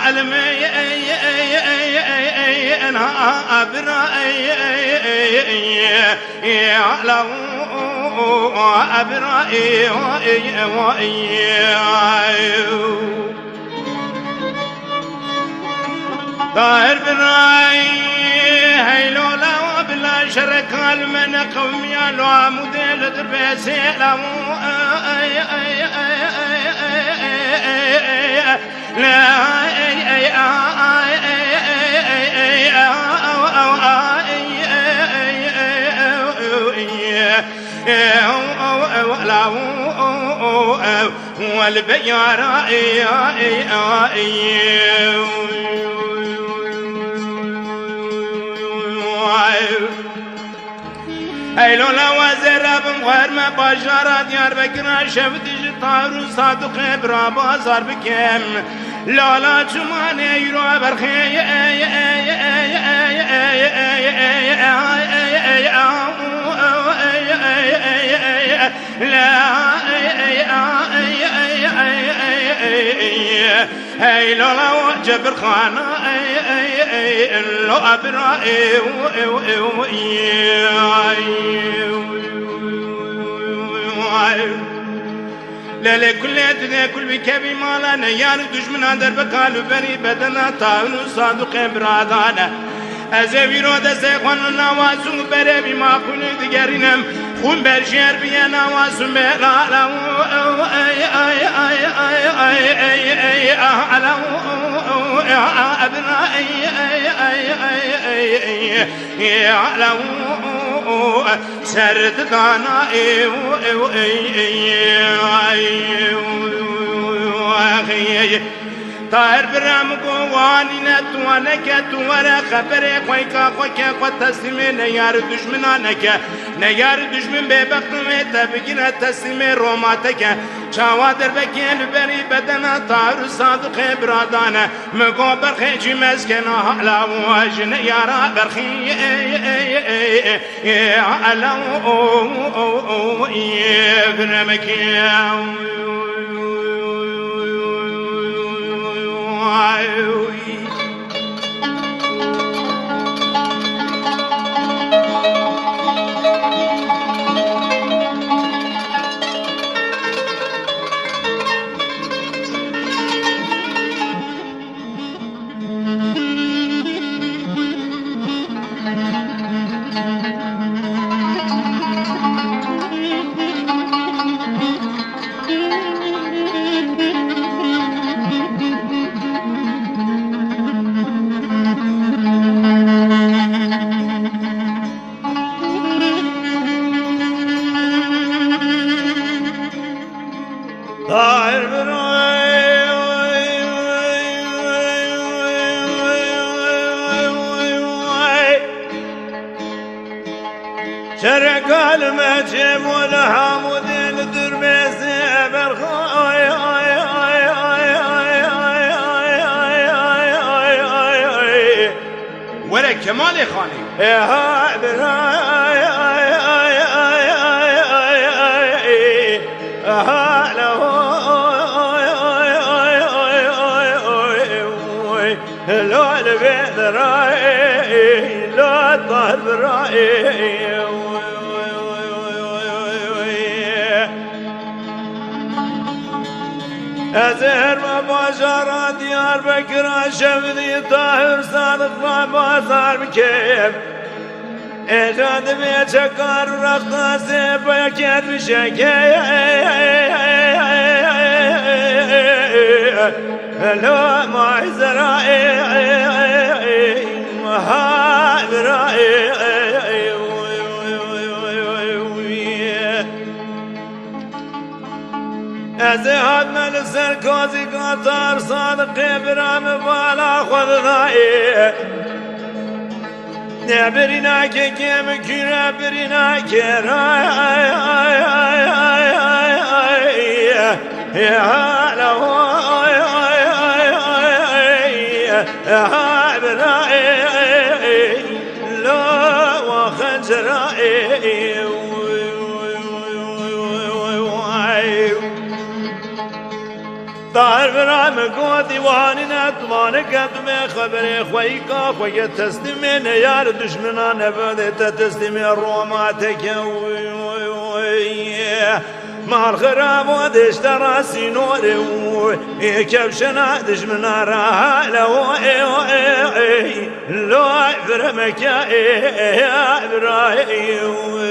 علمي أنا أبرأي لو أبرأي طاهر براي هيلو لو بلا شرك المن قومي لو موديل دربسي لو لا والبيارة هيلو لوازر بمغير ما بجارة ديار بكرا شفت جطار صادق برا بازار بكم لا جماني يرو برخي لا هاي لو جبر خانة لو أبرأي لا كل الدنيا كل بكبي مالا نيار دشمنا درب قالوا بني بدنا طاون صادق برادانا أزويرو دسخون نوازو بربي ما كل دقرنم خون برشير بيا نوازو بلا سرد دانا طاهر برام قواني نتوانك توارا خبري خويكا خويكا خو تسليم نيار دشمنانك نيار دشمن ببقم تبقينا تسليم روماتك چاوادر بكين بري بدنا طاهر صادق برادانا مقو برخي مسكنا على واجن يارا برخي على برمك شرق المجيب والهامود الدربيس برخاي ولا كمال خاني يا لو البيت راي لو الطهر راي أزهر مباشرة ديار بكرة شفدي طاهر صادق ما بازار بكيف إيجاد بيتشكر رخطة سيب يكيد بشكي لو ما زرائي وهاد رائي أزهد من السركوزي قطار صادق برام بالا خذنائي نعبرنا كيم كيرا برنا كيرا يا هلا برائي لا وخنجرائي دار برام کو دیوانی نتوانه کدم خبر خوی کا خوی تسلیم نیار دشمنان نبوده تسلیم روماتک مال خراب و دشتر سینور کبشنا دشمنا را لو فرمك يا إبراهيم